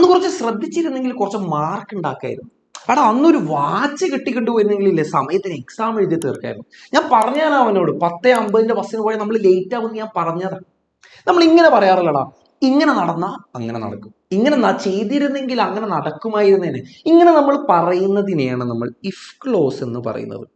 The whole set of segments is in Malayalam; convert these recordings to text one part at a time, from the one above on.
അന്ന് കുറച്ച് ശ്രദ്ധിച്ചിരുന്നെങ്കിൽ കുറച്ച് മാർക്ക് ഉണ്ടാക്കായിരുന്നു. എടാ അന്നൊരു വാച്ച് കിട്ടിക്കൊണ്ടുപോയിരുന്നെങ്കിലില്ലേ സമയത്തിന് എക്സാം എഴുതി തീർക്കായിരുന്നു. ഞാൻ പറഞ്ഞാണ് അവനോട് 10:50 ബസ്സിന് പോയാൽ നമ്മൾ ലേറ്റ് ആവുമെന്ന് ഞാൻ പറഞ്ഞതാ. നമ്മൾ ഇങ്ങനെ പറയാറില്ലടാ, ഇങ്ങനെ നടന്നാ അങ്ങനെ നടക്കും, ഇങ്ങനെ ചെയ്തിരുന്നെങ്കിൽ അങ്ങനെ നടക്കുമായിരുന്നേനെ. ഇങ്ങനെ നമ്മൾ പറയുന്നതിനെയാണ് നമ്മൾ ഇഫ് ക്ലോസ് എന്ന് പറയുന്നത്.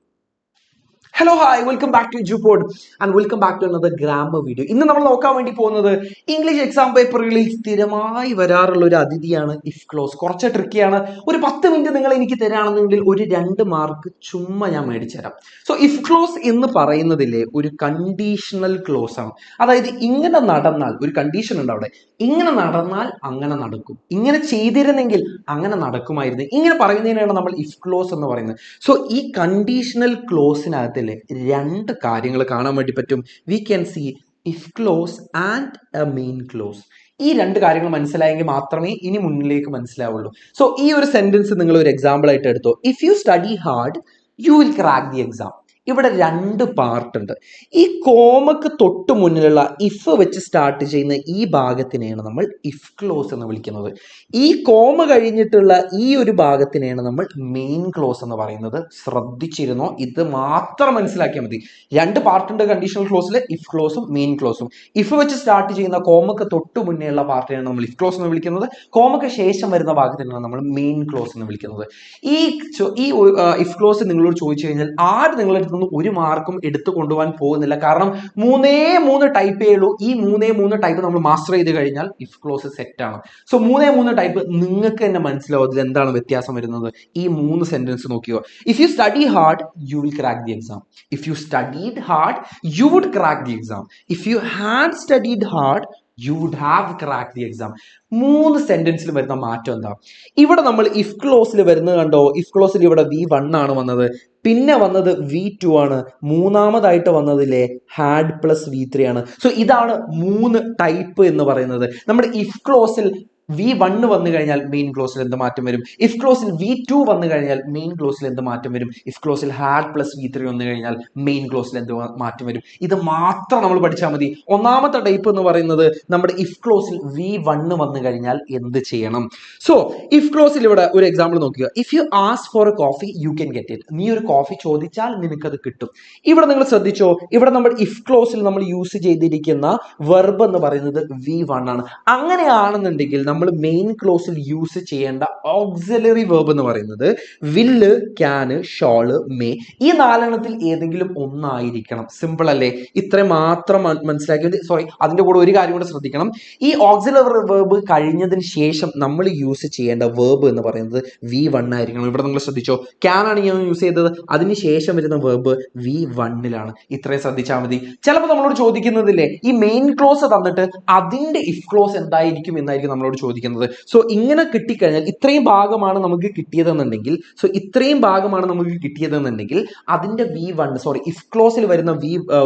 Hello hi, welcome back to Edupod and welcome back to another grammar video. ഇന്ന് നമ്മൾ നോക്കാൻ വേണ്ടി പോകുന്നത് ഇംഗ്ലീഷ് എക്സാം പേപ്പറുകളിൽ സ്ഥിരമായി വരാറുള്ള ഒരു അതിഥിയാണ് ഇഫ് ക്ലോസ്. കുറച്ച് ട്രിക്കിയാണ്. ഒരു 10 മിനിറ്റ് നിങ്ങൾ എനിക്ക് തരാണെന്നുണ്ടെങ്കിൽ ഒരു 2 മാർക്ക് ചുമ്മാ ഞാൻ മേടിച്ചു തരാം. സോ ഇഫ് ക്ലോസ് എന്ന് പറയുന്നതിലെ ഒരു കണ്ടീഷണൽ ക്ലോസ് ആണ്. അതായത് ഇങ്ങനെ നടന്നാൽ, ഒരു കണ്ടീഷൻ ഉണ്ട് അവിടെ, ഇങ്ങനെ നടന്നാൽ അങ്ങനെ നടക്കും, ഇങ്ങനെ ചെയ്തിരുന്നെങ്കിൽ അങ്ങനെ നടക്കുമായിരുന്നു, ഇങ്ങനെ പറയുന്നതിനാണ് നമ്മൾ ഇഫ് ക്ലോസ് എന്ന് പറയുന്നത്. സോ ഈ കണ്ടീഷണൽ ക്ലോസിനകത്ത് 2 കാര്യങ്ങൾ കാണാൻ വേണ്ടി പറ്റും. We can see if close and A main clause. ഈ 2 കാര്യങ്ങൾ മനസ്സിലായെങ്കിൽ മാത്രമേ ഇനി മുന്നിലേക്ക് മനസ്സിലാവുള്ളൂ. സോ ഈ ഒരു സെന്റൻസ് നിങ്ങൾ ഒരു എക്സാമ്പിൾ ആയിട്ട് എടുത്തോ. If you study hard you will crack the exam. ഇവിടെ 2 പാർട്ട് ഉണ്ട്. ഈ കോമക്ക് തൊട്ട് മുന്നിലുള്ള ഇഫ് വെച്ച് സ്റ്റാർട്ട് ചെയ്യുന്ന ഈ ഭാഗത്തിനെയാണ് നമ്മൾ ഇഫ് ക്ലോസ് എന്ന് വിളിക്കുന്നത്. ഈ കോമ കഴിഞ്ഞിട്ടുള്ള ഈ ഒരു ഭാഗത്തിനെയാണ് നമ്മൾ മെയിൻ ക്ലോസ് എന്ന് പറയുന്നത്. ശ്രദ്ധിച്ചിരുന്നോ? ഇത് മാത്രം മനസ്സിലാക്കിയാൽ മതി. 2 പാർട്ട് ഉണ്ട് കണ്ടീഷണൽ ക്ലോസിൽ, ഇഫ് ക്ലോസും മെയിൻ ക്ലോസും. ഇഫ് വെച്ച് സ്റ്റാർട്ട് ചെയ്യുന്ന കോമക്ക് തൊട്ട് മുന്നേ ഉള്ള പാർട്ടിനെയാണ് നമ്മൾ ഇഫ് ക്ലോസ് എന്ന് വിളിക്കുന്നത്. കോമക്ക് ശേഷം വരുന്ന ഭാഗത്തിനാണ് നമ്മൾ മെയിൻ ക്ലോസ് എന്ന് വിളിക്കുന്നത്. ഈ ഇഫ് ക്ലോസ് നിങ്ങളോട് ചോദിച്ചു കഴിഞ്ഞാൽ ആരും നിങ്ങളുടെ ഒരു മാർക്കും എടുത്തു കൊണ്ടുപോകാൻ പോകുന്നില്ല. കാരണം 3 ടൈപ്പേ ഉള്ളൂ. ഈ 3 ടൈപ്പ് നമ്മൾ മാസ്റ്റർ ചെയ്ത് കഴിഞ്ഞാൽ ഇഫ് ക്ലോസ് സെറ്റ് ആണ്. സോ 3 ടൈപ്പ് നിങ്ങൾക്ക് തന്നെ മനസ്സിലാവും അതിൽ എന്താണ് വ്യത്യാസം വരുന്നത്. ഈ 3 സെന്റൻസ് നോക്കിയോ. If you study hard you will crack the exam. If you studied hard you would crack the exam. If you had studied hard you would have crack the exam. 3 സെന്റൻസിൽ വരുന്ന മാറ്റം എന്താ? ഇവിടെ നമ്മൾ ഇഫ് ക്ലോസിൽ വരുന്നത് കണ്ടോ. ഇഫ് ക്ലോസിൽ ഇവിടെ V1 ആണ് വന്നത്, പിന്നെ വന്നത് V2 ആണ്, മൂന്നാമതായിട്ട് വന്നതിലെ ഹാഡ് പ്ലസ് V3 ആണ്. സോ ഇതാണ് 3 ടൈപ്പ് എന്ന് പറയുന്നത്. നമ്മുടെ ഇഫ് ക്ലോസിൽ V1 വന്നു കഴിഞ്ഞാൽ മെയിൻ ക്ലോസിൽ എന്ത് മാറ്റം വരും? ഇഫ് ക്ലോസിൽ V2 വന്നു കഴിഞ്ഞാൽ മെയിൻ ക്ലോസിൽ എന്ത് മാറ്റം വരും? ഇഫ് ക്ലോസിൽ ഹാഡ് പ്ലസ് V3 വന്നു കഴിഞ്ഞാൽ മെയിൻ ക്ലോസിൽ എന്ത് മാറ്റം വരും? ഇത് മാത്രം നമ്മൾ പഠിച്ചാൽ മതി. ഒന്നാമത്തെ ടൈപ്പ് എന്ന് പറയുന്നത് നമ്മുടെ ഇഫ് ക്ലോസിൽ V1 വന്നു കഴിഞ്ഞാൽ എന്ത് ചെയ്യണം. സോ ഇഫ് ക്ലോസിൽ ഇവിടെ ഒരു എക്സാമ്പിൾ നോക്കുക. If you ask for A coffee you can get it. നീ ഒരു കോഫി ചോദിച്ചാൽ നിനക്കത് കിട്ടും. ഇവിടെ നിങ്ങൾ ശ്രദ്ധിച്ചോ, ഇവിടെ നമ്മൾ ഇഫ് ക്ലോസിൽ നമ്മൾ യൂസ് ചെയ്തിരിക്കുന്ന വെർബ് എന്ന് പറയുന്നത് V1 ആണ്. അങ്ങനെയാണെന്നുണ്ടെങ്കിൽ നമ്മൾ മെയിൻ ക്ലോസിൽ യൂസ് ചെയ്യേണ്ട ഓക്സിലറി വെർബ് എന്ന് പറയുന്നത് വില്ല്, ക്യാന്, ഷോള്, മേ. ഈ 4 ഏതെങ്കിലും ഒന്നായിരിക്കണം. സിമ്പിൾ അല്ലേ? ഇത്രയും മാത്രം മനസ്സിലാക്കി. സോറി, അതിന്റെ കൂടെ ഒരു കാര്യം കൂടെ ശ്രദ്ധിക്കണം. ഈ ഓക്സിലറി വെർബ് കഴിഞ്ഞതിന് ശേഷം നമ്മൾ യൂസ് ചെയ്യേണ്ട വെർബ് എന്ന് പറയുന്നത് V1 ആയിരിക്കണം. ഇവിടെ നിങ്ങൾ ശ്രദ്ധിച്ചോ, ക്യാൻ ആണ് ഞാൻ യൂസ് ചെയ്തത്, അതിന് ശേഷം വരുന്ന വെർബ് V1 ഇത്രയും ശ്രദ്ധിച്ചാൽ മതി. ചിലപ്പോൾ നമ്മളോട് ചോദിക്കുന്നതില്ലേ, ഈ മെയിൻ ക്ലോസ് തന്നിട്ട് അതിന്റെ ഇഫ് ക്ലോസ് എന്തായിരിക്കും എന്നായിരിക്കും നമ്മളോട് ചോദിക്കുന്നത്. സോ ഇങ്ങനെ കിട്ടിക്കഴിഞ്ഞാൽ ഇത്രയും ഭാഗമാണ് നമുക്ക് കിട്ടിയതെന്നുണ്ടെങ്കിൽ അതിന്റെ ഇഫ് ക്ലോസിൽ വരുന്ന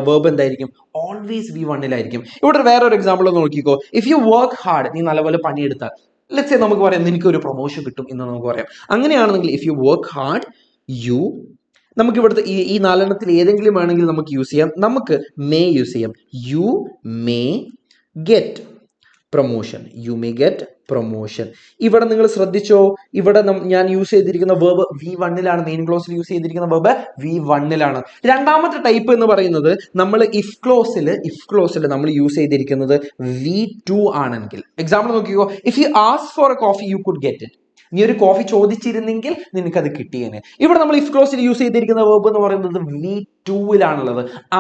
വെർബ് എന്തായിരിക്കും? ഓൾവേസ് V1 ഇവിടെ വേറൊരു എക്സാമ്പിൾ നോക്കിക്കോ. ഇഫ് യു വർക്ക് ഹാർഡ്, നീ നല്ലപോലെ പണിയെടുത്താൽ, ലെറ്റ്സ് സേ നമുക്ക് പറയാം നിനക്ക് ഒരു പ്രൊമോഷൻ കിട്ടും എന്ന് നമുക്ക് പറയാം. അങ്ങനെയാണെന്നെങ്കിൽ if you work hard you, നമുക്ക് ഇവിടുത്തെ ഈ 4 ഏതെങ്കിലും വേണമെങ്കിൽ നമുക്ക് യൂസ് ചെയ്യാം. നമുക്ക് മേ യൂസ് ചെയ്യാം. You may get promotion. You may get promotion. ഇവിടെ നിങ്ങൾ ശ്രദ്ധിച്ചോ, ഇവിടെ ഞാൻ യൂസ് ചെയ്തിരിക്കുന്ന വെർബ് V1 മെയിൻ ക്ലോസിൽ യൂസ് ചെയ്തിരിക്കുന്ന വെർബ് V1 രണ്ടാമത്തെ ടൈപ്പ് എന്ന് പറയുന്നത് നമ്മൾ ഇഫ് ക്ലോസിൽ നമ്മൾ യൂസ് ചെയ്തിരിക്കുന്നത് V2 ആണെങ്കിൽ. എക്സാമ്പിൾ നോക്കിക്കോ. If you ask for A coffee you could get it. നീ ഒരു കോഫി ചോദിച്ചിരുന്നെങ്കിൽ നിനക്കത് കിട്ടിയേനെ. ഇവിടെ നമ്മൾ ഇഫ് ക്ലോസിൽ യൂസ് ചെയ്തിരിക്കുന്ന വെർബ് എന്ന് പറയുന്നത് V2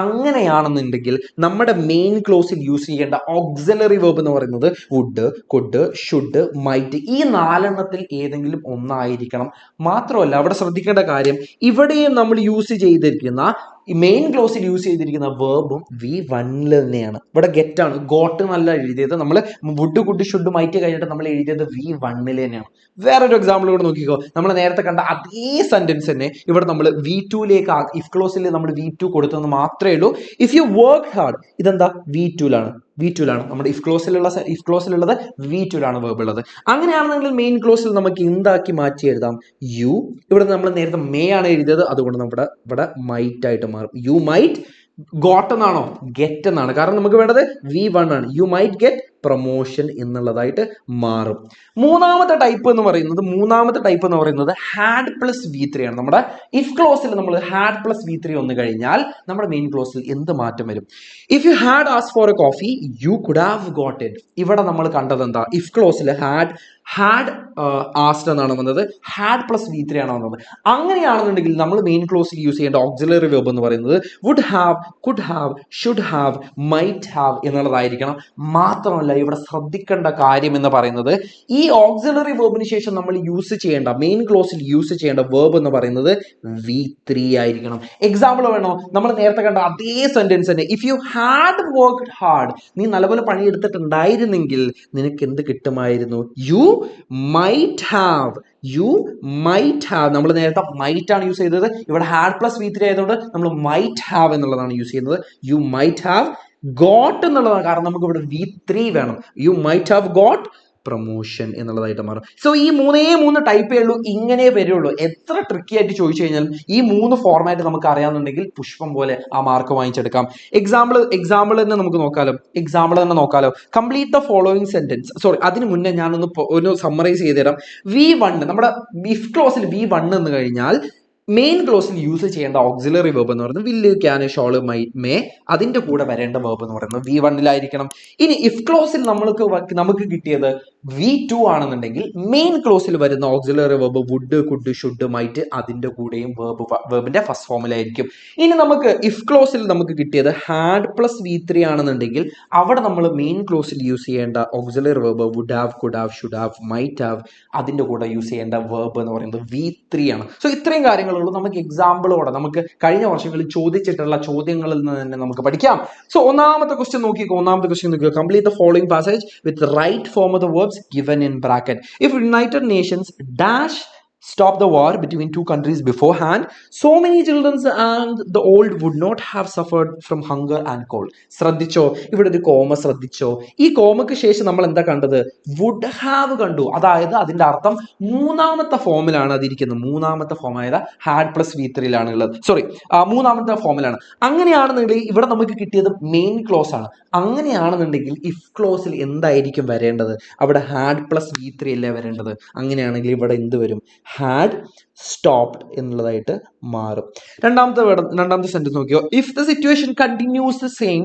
അങ്ങനെയാണെന്നുണ്ടെങ്കിൽ നമ്മുടെ മെയിൻ ക്ലോസിൽ യൂസ് ചെയ്യേണ്ട ഓക്സിലറി വെർബ് എന്ന് പറയുന്നത് വുഡ്, കുഡ്, ഷുഡ്, മൈറ്റ്. ഈ 4 ഏതെങ്കിലും ഒന്നായിരിക്കണം. മാത്രമല്ല അവിടെ ശ്രദ്ധിക്കേണ്ട കാര്യം, ഇവിടെയും നമ്മൾ യൂസ് ചെയ്തിരിക്കുന്ന മെയിൻ ക്ലോസിൽ യൂസ് ചെയ്തിരിക്കുന്ന വെർബും V1 തന്നെയാണ്. ഇവിടെ ഗെറ്റ് ആണ്, ഗോട്ട് എന്നല്ല എഴുതിയത്. നമ്മൾ വുഡ്, കുഡ്, ഷുഡ്, മൈറ്റ് കഴിഞ്ഞിട്ട് നമ്മൾ എഴുതിയത് V1 തന്നെയാണ്. വേറൊരു എക്സാമ്പിൾ ഇവിടെ നോക്കിക്കോ. നമ്മൾ നേരത്തെ കണ്ട അതേ സെന്റൻസ് തന്നെ ഇവിടെ നമ്മൾ V2 ഇഫ് ക്ലോസിൽ നമ്മൾ V2 കൊടുത്തെന്ന് മാത്രമേ ഉള്ളൂ. ഇഫ് യു വർക്ക് ഹാർഡ്, ഇതെന്താ V2 നമ്മുടെ ഇഫ് ക്ലോസിലുള്ളത് V2 വെർബ് ഉള്ളത്. അങ്ങനെയാണെന്നുണ്ടെങ്കിൽ മെയിൻ ക്ലോസിൽ നമുക്ക് എന്താക്കി മാറ്റി എഴുതാം? യു. ഇവിടെ നമ്മൾ നേരത്തെ മേ ആണ് എഴുതിയത്, അതുകൊണ്ട് നമ്മുടെ ഇവിടെ മൈറ്റ് ആയിട്ട് മാറും. യു മൈറ്റ് ഗോട്ട് എന്നാണോ? ഗെറ്റ് എന്നാണ്. കാരണം നമുക്ക് വേണ്ടത് V1 ആണ്. യു മൈറ്റ് ഗെറ്റ് പ്രൊമോഷൻ എന്നുള്ളതായിട്ട് മാറും. മൂന്നാമത്തെ ടൈപ്പ് എന്ന് പറയുന്നത് ഹാഡ് പ്ലസ് V3 ആണ്. നമ്മുടെ ഇഫ് ക്ലോസിൽ നമ്മൾ ഹാഡ് പ്ലസ് V3 വന്നു കഴിഞ്ഞാൽ നമ്മുടെ മെയിൻ ക്ലോസിൽ എന്ത് മാറ്റം വരും? If you had ask for A coffee you could have got it. ഇവിടെ നമ്മൾ കണ്ടത് എന്താ? ഇഫ് ക്ലോസിൽ ഹാഡ് ആസ്ഡ് എന്നാണ് വന്നത്, ഹാഡ് പ്ലസ് V3 ആണ് വന്നത്. അങ്ങനെയാണെന്നുണ്ടെങ്കിൽ നമ്മൾ മെയിൻ ക്ലോസിൽ യൂസ് ചെയ്യേണ്ട ഓക്സിലറി വെർബ് എന്ന് പറയുന്നത് would have, could have, should have, might have എന്നുള്ളതായിരിക്കണം. മാത്രമല്ല ഇവിടെ ശ്രദ്ധിക്കേണ്ട കാര്യം എന്ന് പറയുന്നത് ഈ ഓക്സിലറി വെർബിന് ശേഷം നമ്മൾ മെയിൻ ക്ലോസിൽ യൂസ് ചെയ്യേണ്ട വെർബ് എന്ന് പറയുന്നത് V3 ആയിരിക്കണം. എക്സാമ്പിൾ വേണോ? നമ്മൾ നേരത്തെ കണ്ട അതേ സെന്റൻസ് തന്നെ. If you had worked hard, നീ നല്ലപോലെ പണിയെടുത്തിട്ടുണ്ടായിരുന്നെങ്കിൽ നിനക്ക് എന്ത് കിട്ടുമായിരുന്നു? U might have. നമ്മൾ നേരത്തെ മൈറ്റ് ആണ് യൂസ് ചെയ്തത്. ഇവിടെ ഹാഡ് പ്ലസ് V3 ആയതുകൊണ്ട് നമ്മൾ മൈറ്റ് ഹാവ് എന്നുള്ളതാണ് യൂസ് ചെയ്യുന്നത്. യു മൈറ്റ് ഹാവ് ഗോട്ട് എന്നുള്ളതാണ്, കാരണം നമുക്ക് ഇവിടെ V3 വേണം. You might have got promotion എന്നുള്ളതായിട്ട് മാറും. സോ ഈ മൂന്ന് ടൈപ്പേ ഉള്ളൂ, ഇങ്ങനെ വരുള്ളൂ. എത്ര ട്രിക്കി ആയിട്ട് ചോദിച്ചു കഴിഞ്ഞാലും ഈ 3 ഫോർമാറ്റ് നമുക്ക് അറിയാമെന്നുണ്ടെങ്കിൽ പുഷ്പം പോലെ ആ മാർക്ക് വാങ്ങിച്ചെടുക്കാം. എക്സാമ്പിൾ തന്നെ നമുക്ക് നോക്കാലോ. Complete the following sentence. അതിന് മുന്നേ ഞാനൊന്ന് സമ്മറൈസ് ചെയ്ത് തരാം. V1 നമ്മുടെ ഇഫ് ക്ലോസിൽ V1 എന്ന് കഴിഞ്ഞാൽ മെയിൻ ക്ലോസിൽ യൂസ് ചെയ്യേണ്ട ഓക്സിലറി വെർബ് എന്ന് പറയുന്നത് വില്ല്, ക്യാൻ, ഷോള്, മൈറ്റ്, മേ. അതിന്റെ കൂടെ വരേണ്ട വെർബ് എന്ന് പറയുന്നത് V1 ഇനി ഇഫ് ക്ലോസിൽ നമുക്ക് കിട്ടിയത് V2 ആണെന്നുണ്ടെങ്കിൽ മെയിൻ ക്ലോസിൽ വരുന്ന auxiliary verb would, could, should, might അതിന്റെ കൂടെയും വെർബിന്റെ ഫസ്റ്റ് ഫോമിലായിരിക്കും. ഇനി നമുക്ക് ഇഫ് ക്ലോസിൽ നമുക്ക് കിട്ടിയത് ഹാഡ് പ്ലസ് V3 ആണെന്നുണ്ടെങ്കിൽ അവിടെ നമ്മൾ മെയിൻ ക്ലോസിൽ യൂസ് ചെയ്യേണ്ട auxiliary verb would have, could have, should have, might have അതിന്റെ കൂടെ യൂസ് ചെയ്യേണ്ട വെർബ് എന്ന് പറയുന്നത് V3 ആണ്. സോ ഇത്രയും കാര്യങ്ങൾ നമുക്ക് എക്സാമ്പിളോടെ നമുക്ക് കഴിഞ്ഞ വർഷങ്ങളിൽ ചോദിച്ചിട്ടുള്ള ചോദ്യങ്ങളിൽ നിന്ന് തന്നെ നമുക്ക് പഠിക്കാം. സോ ഒന്നാമത്തെ ക്വസ്റ്റ്യൻ നോക്കിക്കോ. Complete the following passage with right form of the verbs given in bracket. If United Nations dash stop the war between two countries beforehand, so many children and the old would not have suffered from hunger and cold. ശ്രദ്ധിച്ചോ, ഇവിടെ ഒരു കോമ ശ്രദ്ധിച്ചോ. ഈ കോമയ്ക്ക് ശേഷം നമ്മൾ എന്താ കണ്ടത്? വുഡ് ഹാവ് കണ്ടു. അതായത് അതിന്റെ അർത്ഥം മൂന്നാമത്തെ ഫോമിലാണ് അതിരിക്കുന്നത്. മൂന്നാമത്തെ ഫോമായത് ഹാഡ് പ്ലസ് V3 ഉള്ളത്. മൂന്നാമത്തെ ഫോമിലാണ്. അങ്ങനെയാണെന്നുണ്ടെങ്കിൽ ഇവിടെ നമുക്ക് കിട്ടിയത് മെയിൻ ക്ലോസ് ആണ്. അങ്ങനെയാണെന്നുണ്ടെങ്കിൽ ഇഫ് ക്ലോസിൽ എന്തായിരിക്കും വരേണ്ടത്? അവിടെ ഹാഡ് പ്ലസ് V3 അല്ലേ വരേണ്ടത്. അങ്ങനെയാണെങ്കിൽ ഇവിടെ എന്ത് വരും? ഹാഡ് സ്റ്റോപ്ഡ് എന്നുള്ളതായിട്ട് മാറും. രണ്ടാമത്തെ സെന്റൻസ് നോക്കിയോ. If the situation continues the same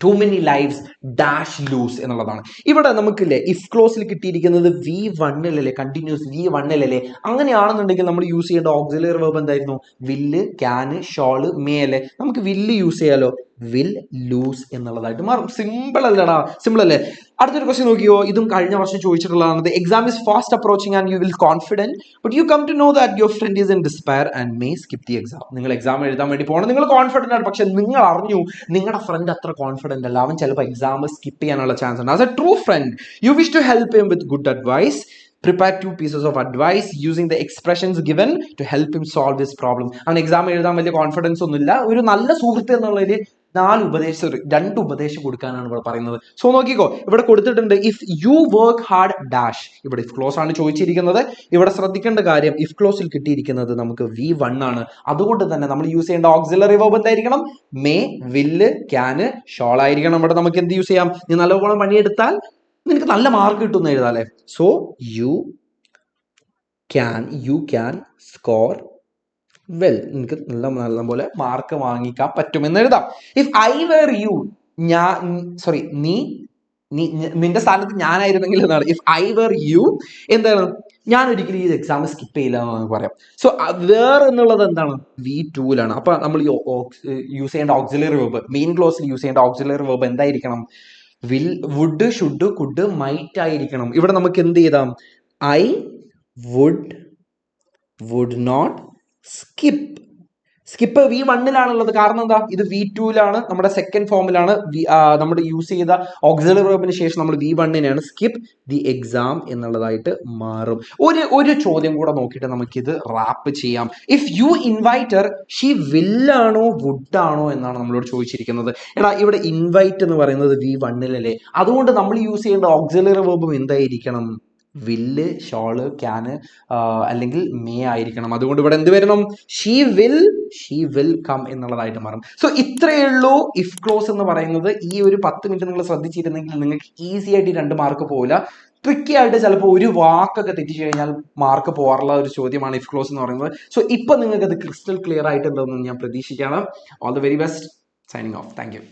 too many lives dash lose എന്നുള്ളതാണ്. ഇവിടെ നമുക്കില്ലേ ഇഫ് ക്ലോസിൽ കിട്ടിയിരിക്കുന്നത് V1 കണ്ടിന്യൂസ് V1 അങ്ങനെയാണെന്നുണ്ടെങ്കിൽ നമ്മൾ യൂസ് ചെയ്യേണ്ട ഓക്സിലറി വെർബ് എന്തായിരുന്നു? വില്ല്, ക്യാന്, ഷോള്, മേ അല്ലേ. നമുക്ക് വില്ല് യൂസ് ചെയ്യാലോ. വിൽ ലൂസ് എന്നുള്ളതായിട്ട് മാറും. സിമ്പിൾ അല്ലേ? അടുത്തൊരു ക്വസ്റ്റ്യൻ നോക്കിയോ. ഇതും കഴിഞ്ഞ വർഷം ചോദിച്ചിട്ടുള്ളതാണ്. Exam is fast approaching and you will confident but you come to know that your friend is in despair and may skip the exam. നിങ്ങൾ എക്സാം എഴുതാൻ വേണ്ടി പോകണം, നിങ്ങൾ കോൺഫിഡന്റ് ആണ്, പക്ഷെ നിങ്ങൾ അറിഞ്ഞു നിങ്ങളുടെ ഫ്രണ്ട് അത്ര കോൺഫിഡന്റ് അല്ല, അവൻ ചിലപ്പോൾ എക്സാം സ്കിപ്പ് ചെയ്യാനുള്ള ചാൻസ് ഉണ്ട്. As a true friend you wish to help him with good advice. Prepare 2 pieces of advice using the expressions given to help him solve this problem. അവൻ എക്സാം എഴുതാൻ വലിയ കോൺഫിഡൻസ് ഒന്നുമില്ല. ഒരു നല്ല സുഹൃത്ത് എന്നുള്ളതിൽ 2 ഉപദേശം കൊടുക്കാനാണ് ഇവിടെ പറയുന്നത്. സോ നോക്കിക്കോ, ഇവിടെ കൊടുത്തിട്ടുണ്ട് if you work hard dash. ഇവിടെ ഇഫ് ക്ലോസ് ആണ് ചോദിച്ചിരിക്കുന്നത്. ഇവിടെ ശ്രദ്ധിക്കേണ്ട കാര്യം ഇഫ് ക്ലോസിൽ കിട്ടിയിരിക്കുന്നത് നമുക്ക് V1 ആണ്. അതുകൊണ്ട് തന്നെ നമ്മൾ യൂസ് ചെയ്യേണ്ട ഓക്സിലറി വെർബ് എന്തായിരിക്കണം? മേ, വില്ല്, ക്യാന്, ഷോൾ ആയിരിക്കണം. ഇവിടെ നമുക്ക് എന്ത് യൂസ് ചെയ്യാം? നീ നല്ലപോലെ പണിയെടുത്താൽ നിനക്ക് നല്ല മാർക്ക് കിട്ടുമെന്ന് എഴുതാല്ലേ. So you can score well, നിനക്ക് നല്ല പോലെ മാർക്ക് വാങ്ങിക്കാൻ പറ്റുമെന്ന് എഴുതാം. ഇഫ് ഐ വെർ യു, നിന്റെ സ്ഥാനത്ത് ഞാനായിരുന്നെങ്കിൽ എന്നാണ്. ഇഫ് ഐ വെർ യു എന്താണ്? ഞാൻ ഒരിക്കലും ഈ എക്സാം സ്കിപ്പ് ചെയ്യില്ല എന്ന് പറയാം. സോ വേർ എന്നുള്ളത് എന്താണ്? V2 അപ്പൊ നമ്മൾ യൂസ് ചെയ്യേണ്ട ഓക്സിലറി വെർബ്, മെയിൻ ക്ലോസിൽ യൂസ് ചെയ്യേണ്ട ഓക്സിലറി വെർബ് എന്തായിരിക്കണം? Will, would, should, could, might ആയിരിക്കണം. ഇവിടെ നമുക്ക് എന്ത് ചെയ്താം? I would not skip. V1 കാരണം എന്താ? ഇത് V2 നമ്മുടെ സെക്കൻഡ് ഫോമിലാണ്. നമ്മുടെ യൂസ് ചെയ്ത ഓക്സിലറി വെർബിന് ശേഷം നമ്മൾ V1 സ്കിപ്പ് ദി എക്സാം എന്നുള്ളതായിട്ട് മാറും. ഒരു ചോദ്യം കൂടെ നോക്കിയിട്ട് നമുക്കിത് റാപ്പ് ചെയ്യാം. If you invite her she വില്ലാണോ വുഡാണോ എന്നാണ് നമ്മളോട് ചോദിച്ചിരിക്കുന്നത്. ഇവിടെ ഇൻവൈറ്റ് എന്ന് പറയുന്നത് V1 അതുകൊണ്ട് നമ്മൾ യൂസ് ചെയ്യേണ്ട ഓക്സിലറി വെർബും എന്തായിരിക്കണം? വില്ല്, ഷോള്, ക്യാന് അല്ലെങ്കിൽ മേ ആയിരിക്കണം. അതുകൊണ്ട് ഇവിടെ എന്ത് വരണം? ഷീ വിൽ കം എന്നുള്ളതായിട്ട് മാറും. സോ ഇത്രയേ ഉള്ളൂ ഇഫ് ക്ലോസ് എന്ന് പറയുന്നത്. ഈ ഒരു 10 മിനിറ്റ് നിങ്ങൾ ശ്രദ്ധിച്ചിരുന്നെങ്കിൽ നിങ്ങൾക്ക് ഈസി ആയിട്ട് 2 മാർക്ക് പോകില്ല. ട്രിക്കി ആയിട്ട് ചിലപ്പോൾ ഒരു വാക്കൊക്കെ തെറ്റിച്ചു കഴിഞ്ഞാൽ മാർക്ക് പോകാറുള്ള ഒരു ചോദ്യമാണ് ഇഫ് ക്ലോസ് എന്ന് പറയുന്നത്. സോ ഇപ്പൊ നിങ്ങൾക്ക് അത് ക്രിസ്റ്റൽ ക്ലിയർ ആയിട്ടുണ്ടെന്ന് ഞാൻ പ്രതീക്ഷിക്കുകയാണ്. All the very best. Signing off. Thank U.